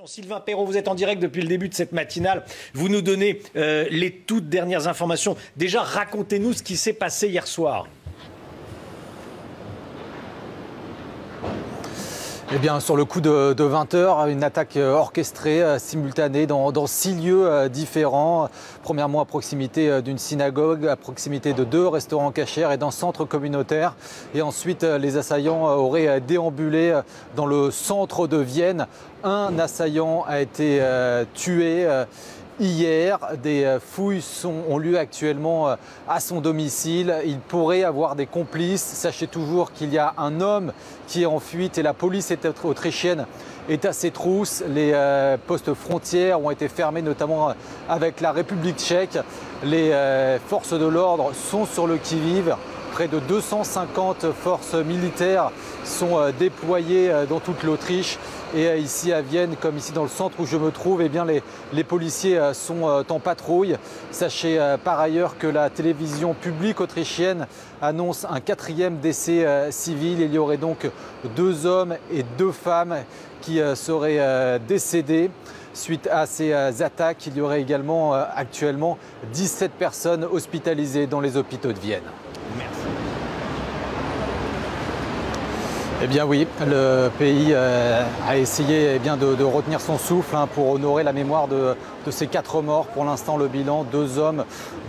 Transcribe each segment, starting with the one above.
Sylvain Perrault, vous êtes en direct depuis le début de cette matinale. Vous nous donnez les toutes dernières informations. Déjà, racontez-nous ce qui s'est passé hier soir. Eh bien, sur le coup de 20 h, une attaque orchestrée, simultanée dans 6 lieux différents. Premièrement, à proximité d'une synagogue, à proximité de 2 restaurants cachers et d'un centre communautaire. Et ensuite, les assaillants auraient déambulé dans le centre de Vienne. Un assaillant a été tué hier. Des fouilles ont lieu actuellement à son domicile. Il pourrait avoir des complices. Sachez toujours qu'il y a un homme qui est en fuite et la police autrichienne est à ses trousses. Les postes frontières ont été fermés, notamment avec la République tchèque. Les forces de l'ordre sont sur le qui-vive. Près de 250 forces militaires sont déployées dans toute l'Autriche. Et ici à Vienne, comme ici dans le centre où je me trouve, eh bien les policiers sont en patrouille. Sachez par ailleurs que la télévision publique autrichienne annonce un 4e décès civil. Il y aurait donc 2 hommes et 2 femmes qui seraient décédés. Suite à ces attaques, il y aurait également actuellement 17 personnes hospitalisées dans les hôpitaux de Vienne. Merci. Eh bien oui, le pays a essayé de retenir son souffle pour honorer la mémoire de ces 4 morts. Pour l'instant, le bilan, 2 hommes,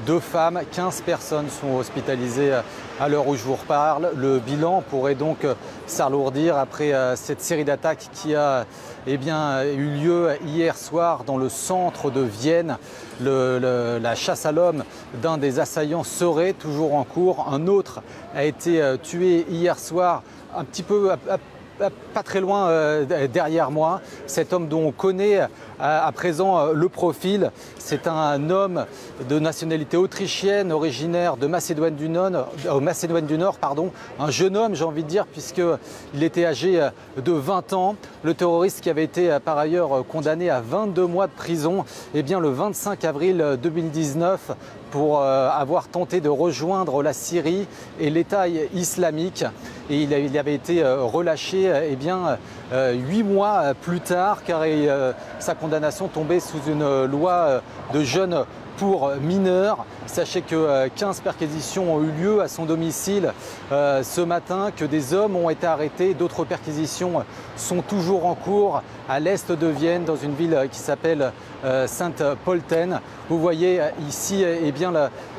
2 femmes, 15 personnes sont hospitalisées à l'heure où je vous reparle. Le bilan pourrait donc s'alourdir après cette série d'attaques qui a eu lieu hier soir dans le centre de Vienne. La chasse à l'homme d'un des assaillants serait toujours en cours. Un autre a été tué hier soir un petit peu pas très loin derrière moi. Cet homme dont on connaît à présent le profil, c'est un homme de nationalité autrichienne, originaire de Macédoine du Nord, un jeune homme, j'ai envie de dire, puisqu'il était âgé de 20 ans. Le terroriste qui avait été par ailleurs condamné à 22 mois de prison, eh bien, le 25 avril 2019, pour avoir tenté de rejoindre la Syrie et l'État islamique. Et il avait été relâché 8 mois plus tard, car sa condamnation tombait sous une loi de jeunes pour mineurs. Sachez que 15 perquisitions ont eu lieu à son domicile ce matin, que des hommes ont été arrêtés. D'autres perquisitions sont toujours en cours à l'est de Vienne, dans une ville qui s'appelle Saint-Pölten. Vous voyez ici,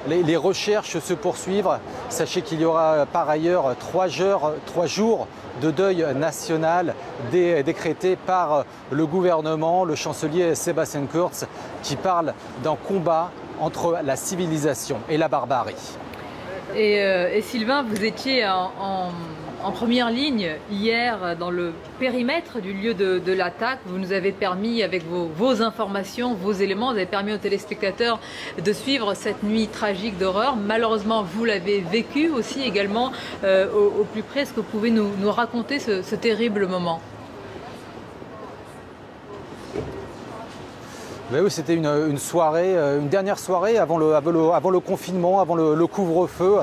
les recherches se poursuivent. Sachez qu'il y aura par ailleurs 3 jours de deuil national décrété par le gouvernement, le chancelier Sebastian Kurz, qui parle d'un combat entre la civilisation et la barbarie. Et Sylvain, vous étiez en première ligne hier dans le périmètre du lieu de l'attaque. Vous nous avez permis, avec vos informations, vos éléments, vous avez permis aux téléspectateurs de suivre cette nuit tragique d'horreur. Malheureusement, vous l'avez vécu aussi également au plus près. Est-ce que vous pouvez nous raconter ce terrible moment ? Oui, c'était une soirée, une dernière soirée avant le confinement, avant le couvre-feu.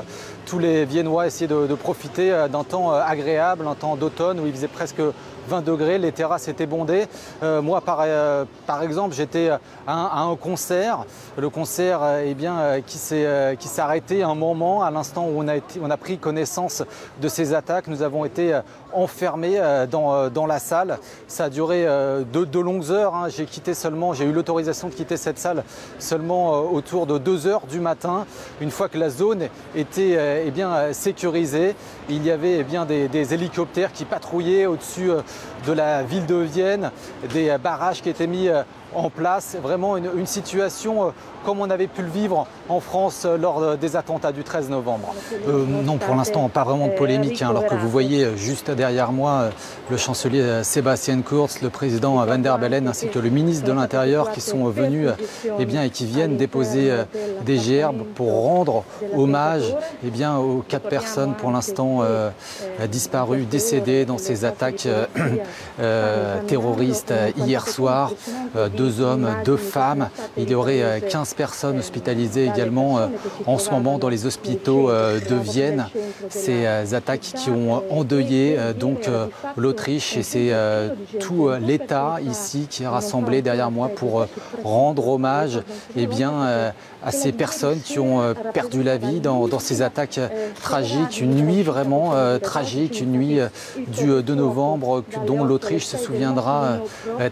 Tous les Viennois essayaient de profiter d'un temps agréable, un temps d'automne où il faisait presque 20 degrés, les terrasses étaient bondées. Moi, par exemple, j'étais à un concert. Le concert qui s'est arrêté un moment, à l'instant où on a pris connaissance de ces attaques. Nous avons été enfermés dans la salle. Ça a duré de longues heures. J'ai eu l'autorisation de quitter cette salle seulement autour de 2 h du matin. Une fois que la zone était sécurisée, il y avait des hélicoptères qui patrouillaient au-dessus de la ville de Vienne, des barrages qui étaient mis en place. Vraiment une situation comme on avait pu le vivre en France lors des attentats du 13 novembre. Non, pour l'instant, pas vraiment de polémique, alors que vous voyez juste derrière moi le chancelier Sebastian Kurz, le président Van der Bellen ainsi que le ministre de l'Intérieur qui sont venus et qui viennent déposer des gerbes pour rendre hommage bien aux 4 personnes pour l'instant disparues, décédées dans ces attaques terroristes hier soir. 2 hommes, 2 femmes. Il y aurait 15 personnes hospitalisées également en ce moment dans les hôpitaux de Vienne. Ces attaques qui ont endeuillé donc l'Autriche, et c'est tout l'État ici qui est rassemblé derrière moi pour rendre hommage à ces personnes qui ont perdu la vie dans ces attaques tragiques. Une nuit vraiment tragique, une nuit du 2 novembre dont l'Autriche se souviendra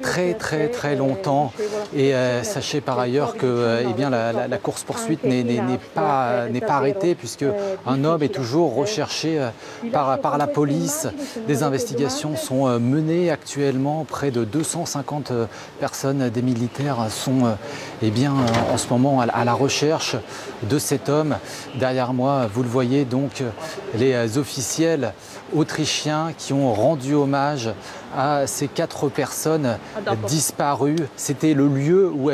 très longtemps. Et sachez par ailleurs que la course-poursuite n'est pas arrêtée, puisque un homme est toujours recherché par la police. Des investigations sont menées actuellement. Près de 250 personnes, des militaires, sont en ce moment à la recherche de cet homme. Derrière moi, vous le voyez, donc les officiels autrichiens qui ont rendu hommage à ces 4 personnes disparues. C'était le lieu où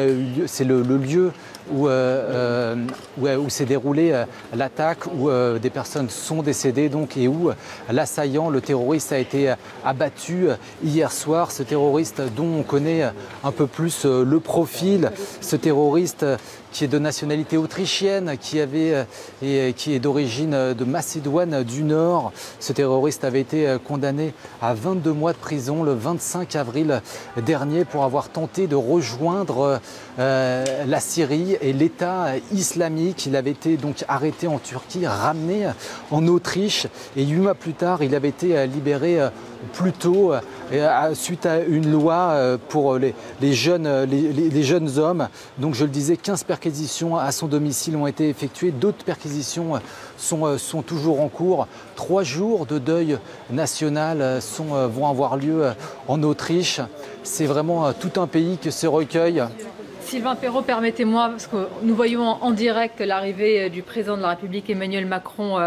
s'est déroulée l'attaque, où des personnes sont décédées donc, et où l'assaillant, le terroriste, a été abattu hier soir. Ce terroriste dont on connaît un peu plus le profil, ce terroriste qui est de nationalité autrichienne, qui est d'origine de Macédoine du Nord. Ce terroriste avait été condamné à 22 mois de prison le 25 avril dernier pour avoir tenté de rejoindre la Syrie et l'État islamique. Il avait été donc arrêté en Turquie, ramené en Autriche, et 8 mois plus tard, il avait été libéré plus tôt suite à une loi pour les jeunes hommes. Donc je le disais, 15 perquisitions à son domicile ont été effectuées. D'autres perquisitions sont toujours en cours. 3 jours de deuil national vont avoir lieu en Autriche. C'est vraiment tout un pays que ce recueil. Sylvain Perrault, permettez-moi, parce que nous voyons en direct l'arrivée du président de la République Emmanuel Macron